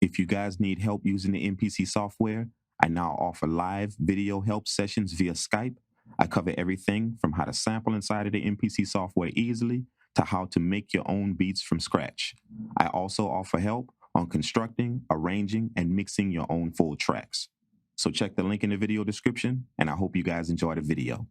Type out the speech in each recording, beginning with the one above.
If you guys need help using the MPC software, I now offer live video help sessions via Skype. I cover everything from how to sample inside of the MPC software easily to how to make your own beats from scratch. I also offer help on constructing, arranging, and mixing your own full tracks. So check the link in the video description, and I hope you guys enjoy the video.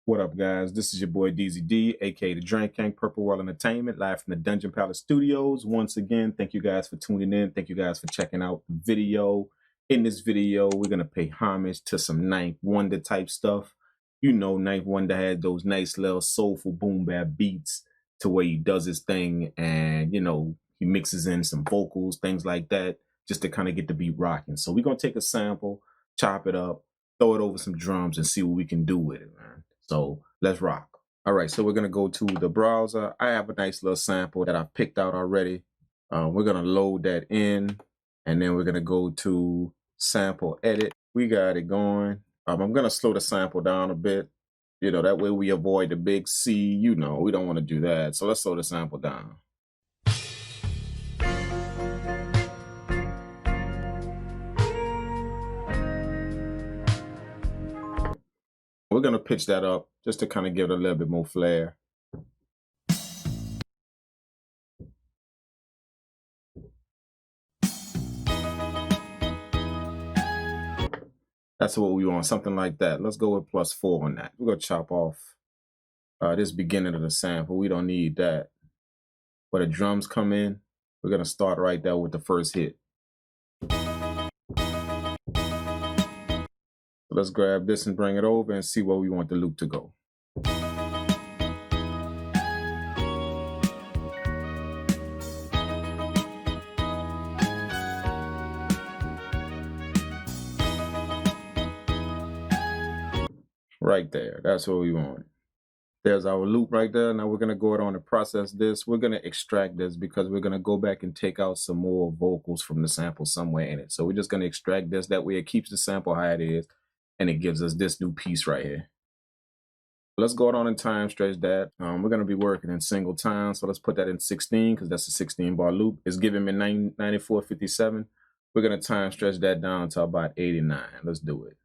What up, guys? This is your boy DZD, aka the Drink Kang, Purple World Entertainment, live from the Dungeon Palace Studios. Once again, thank you guys for tuning in. Thank you guys for checking out the video. In this video, we're gonna pay homage to some Ninth Wonder type stuff. You know, Ninth Wonder had those nice little soulful boom bap beats to where he does his thing, and you know, he mixes in some vocals, things like that, just to kind of get the beat rocking. So we're gonna take a sample, chop it up, throw it over some drums, and see what we can do with it, man. So let's rock. All right, so we're gonna go to the browser. I have a nice little sample that I've picked out already. We're gonna load that in, and then we're gonna go to sample edit. We got it going. I'm gonna slow the sample down a bit. You know, that way we avoid the big C. You know, we don't want to do that. So let's slow the sample down. We're gonna pitch that up just to kind of give it a little bit more flair. That's what we want, something like that. Let's go with +4 on that. We're gonna chop off this beginning of the sample. We don't need that. Where the drums come in, we're gonna start right there with the first hit. So let's grab this and bring it over and see where we want the loop to go. Right there, that's what we want. There's our loop right there. Now we're gonna go on and process this. We're gonna extract this because we're gonna go back and take out some more vocals from the sample somewhere in it. So we're just gonna extract this. That way it keeps the sample how it is, and it gives us this new piece right here. Let's go on and time stretch that. We're gonna be working in single time. So let's put that in 16 because that's a 16 bar loop. It's giving me 94.57. We're gonna time stretch that down to about 89. Let's do it.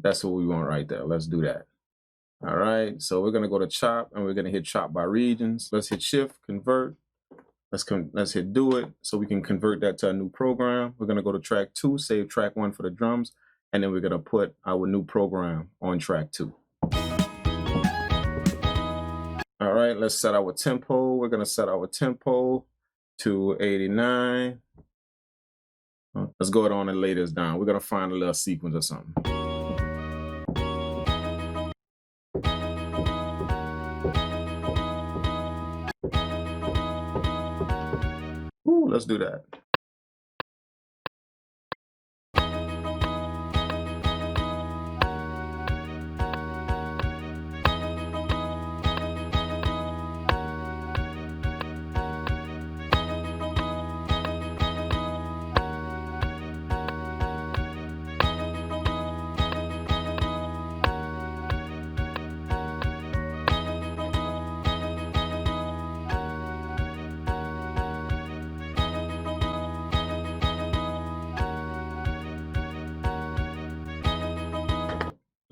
That's what we want right there. Let's do that. All right, so we're gonna go to chop and we're gonna hit chop by regions. Let's hit shift, convert. Let's hit do it so we can convert that to a new program. We're gonna go to track 2, save track 1 for the drums, and then we're gonna put our new program on track 2. All right, let's set our tempo. We're gonna set our tempo to 89. Let's go on and lay this down. We're gonna find a little sequence or something. Ooh, let's do that.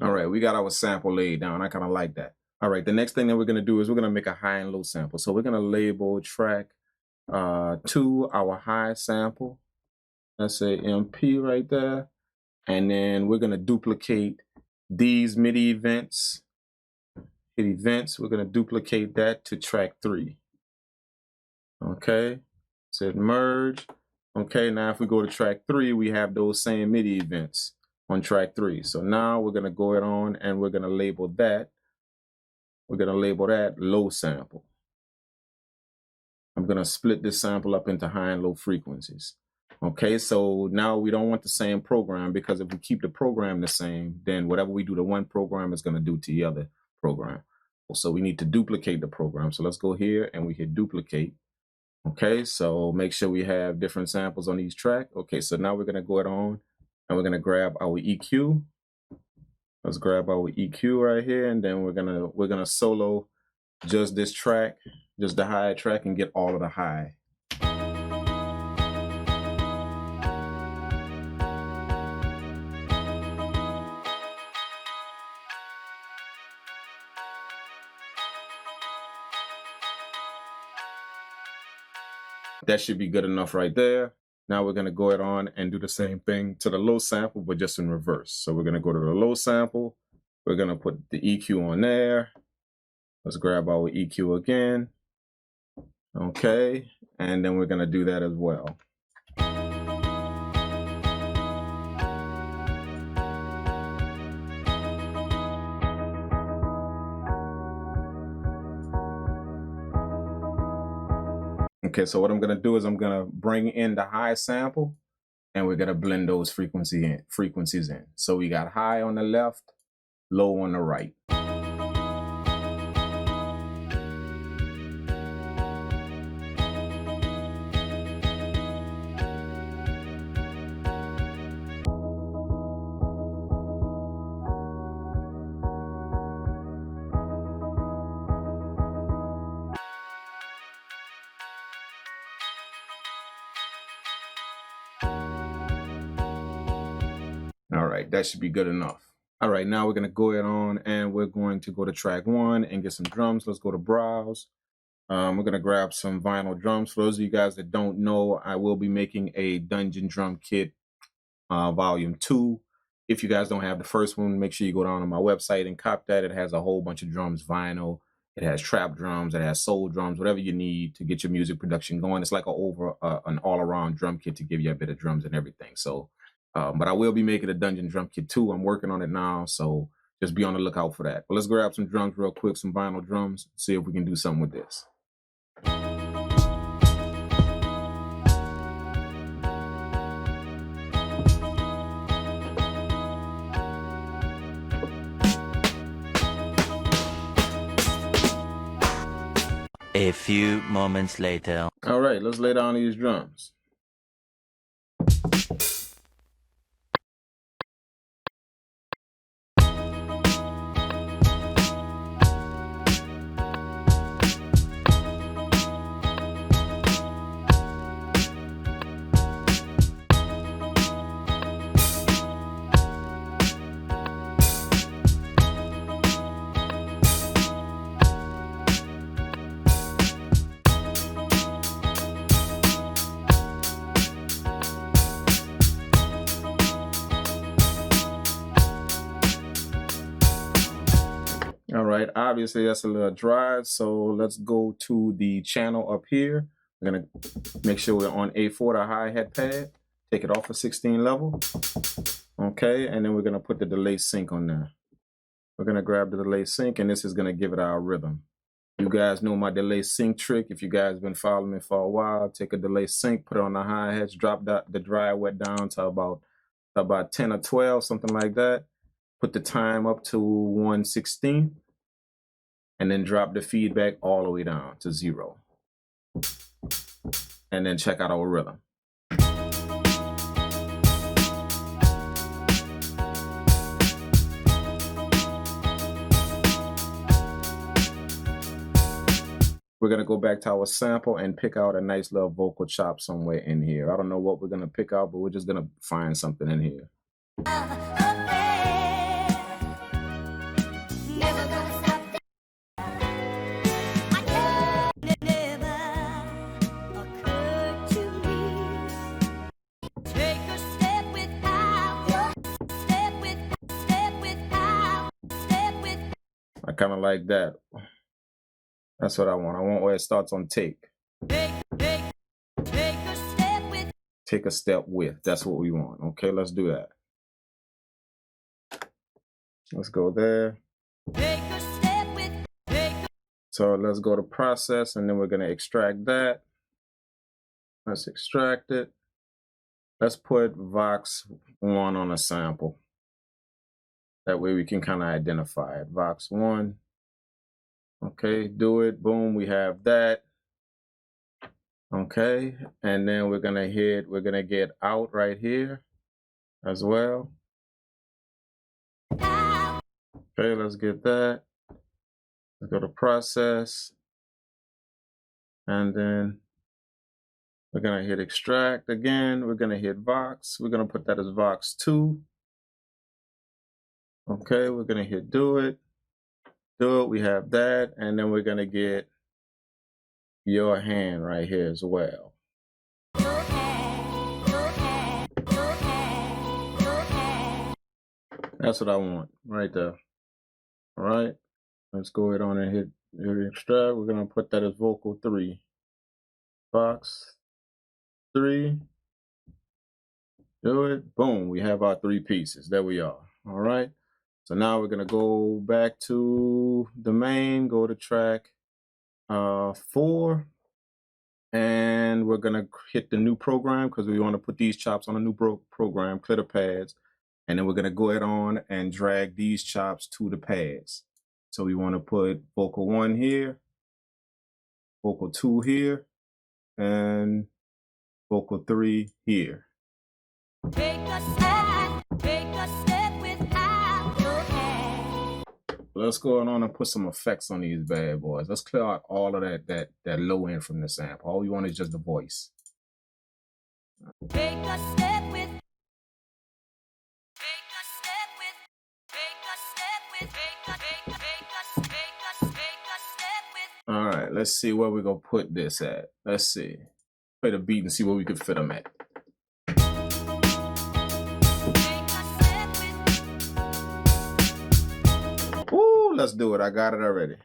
All right, we got our sample laid down. I kind of like that. All right, the next thing that we're gonna do is we're gonna make a high and low sample. So we're gonna label track 2 our high sample. Let's say MP right there. And then we're gonna duplicate these MIDI events. Hit events, we're gonna duplicate that to track 3. Okay, so merge. Okay, now if we go to track 3, we have those same MIDI events on track 3. So now we're gonna go on and we're gonna label that. We're gonna label that low sample. I'm gonna split this sample up into high and low frequencies. Okay, so now we don't want the same program, because if we keep the program the same, then whatever we do to one program is gonna do to the other program. So we need to duplicate the program. So let's go here and we hit duplicate. Okay, so make sure we have different samples on each track. Okay, so now we're gonna go on and we're gonna grab our EQ. Let's grab our EQ right here, and then we're gonna solo just this track, just the high track, and get all of the high. That should be good enough right there. Now we're going to go ahead on and do the same thing to the low sample, but just in reverse. So we're going to go to the low sample. We're going to put the EQ on there. Let's grab our EQ again. Okay. And then we're going to do that as well. Okay, so what I'm going to do is I'm going to bring in the high sample, and we're going to blend those frequencies in. So we got high on the left, low on the right. All right, that should be good enough. All right, now we're going to go ahead on and we're going to go to track 1 and get some drums. Let's go to browse. We're going to grab some vinyl drums. For those of you guys that don't know, I will be making a Dungeon Drum Kit Volume 2. If you guys don't have the first one, make sure you go down on my website and cop that. It has a whole bunch of drums, vinyl. It has trap drums. It has soul drums, whatever you need to get your music production going. It's like an all-around drum kit to give you a bit of drums and everything. So, but I will be making a Dungeon Drum Kit 2. I'm working on it now, so just be on the lookout for that. But let's grab some drums real quick, some vinyl drums, see if we can do something with this. A few moments later. All right, let's lay down these drums. All right, obviously that's a little dry, so let's go to the channel up here. We're gonna make sure we're on A4, the hi-hat pad. Take it off of 16 level. Okay, and then we're gonna put the delay sync on there. We're gonna grab the delay sync, and this is gonna give it our rhythm. You guys know my delay sync trick. If you guys been following me for a while, take a delay sync, put it on the hi-hats, drop the dry wet down to about 10 or 12, something like that. Put the time up to 1/16, and then drop the feedback all the way down to 0. And then check out our rhythm. We're gonna go back to our sample and pick out a nice little vocal chop somewhere in here. I don't know what we're gonna pick out, but we're just gonna find something in here. I kind of like that. That's what I want. I want where it starts on take. Take a step with. That's what we want. Okay, let's do that. Let's go there. So let's go to process, and then we're going to extract that. Let's extract it. Let's put Vox 1 on a sample. That way we can kind of identify it. Vox 1. Okay, do it. Boom, we have that. Okay, and then we're gonna get out right here as well. Okay, let's get that. Let's go to process. And then we're going to hit extract again. We're going to hit Vox. We're going to put that as Vox 2. Okay, we're going to hit do it. Do it. We have that. And then we're going to get your hand right here as well. That's what I want right there. All right. Let's go ahead on and hit extract. We're going to put that as vocal 3. Vox 3. Do it. Boom. We have our 3 pieces. There we are. All right. So now we're going to go back to the main, go to track 4. And we're going to hit the new program because we want to put these chops on a new program, clear the pads. And then we're going to go ahead on and drag these chops to the pads. So we want to put vocal 1 here, vocal 2 here, and vocal 3 here. Take a step without your hand. Let's go on and put some effects on these bad boys. Let's clear out all of that low end from the sample. All we want is just the voice. Take a step with. All right, let's see where we're gonna put this at. Let's see. Play the beat and see where we can fit them at. Woo, let's do it. I got it already.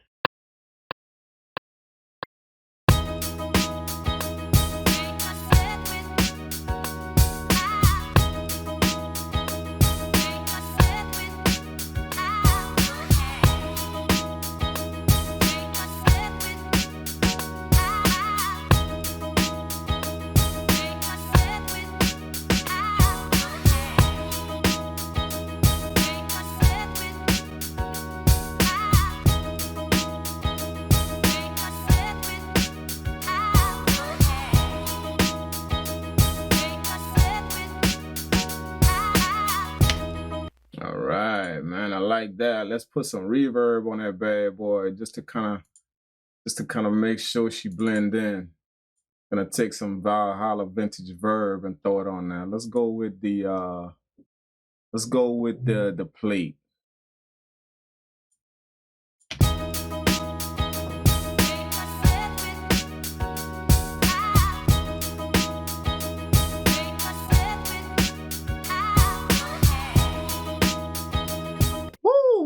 All right, man, I like that. Let's put some reverb on that bad boy just to kind of make sure she blend in. Gonna take some Valhalla vintage verb and throw it on there. Let's go with the plate.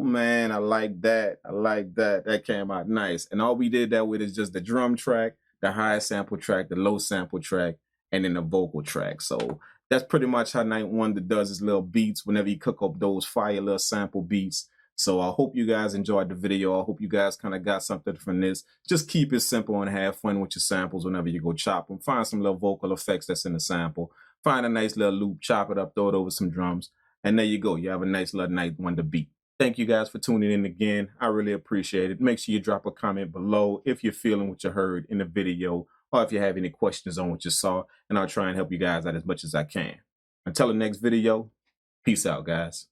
Man, I like that. I like that. That came out nice. And all we did that with is just the drum track, the high sample track, the low sample track, and then the vocal track. So that's pretty much how Night Wonder does his little beats whenever he cook up those fire little sample beats. So I hope you guys enjoyed the video. I hope you guys kind of got something from this. Just keep it simple and have fun with your samples whenever you go chop them. Find some little vocal effects that's in the sample. Find a nice little loop, chop it up, throw it over some drums. And there you go. You have a nice little Night Wonder beat. Thank you guys for tuning in again. I really appreciate it. Make sure you drop a comment below if you're feeling what you heard in the video or if you have any questions on what you saw, and I'll try and help you guys out as much as I can. Until the next video, peace out, guys.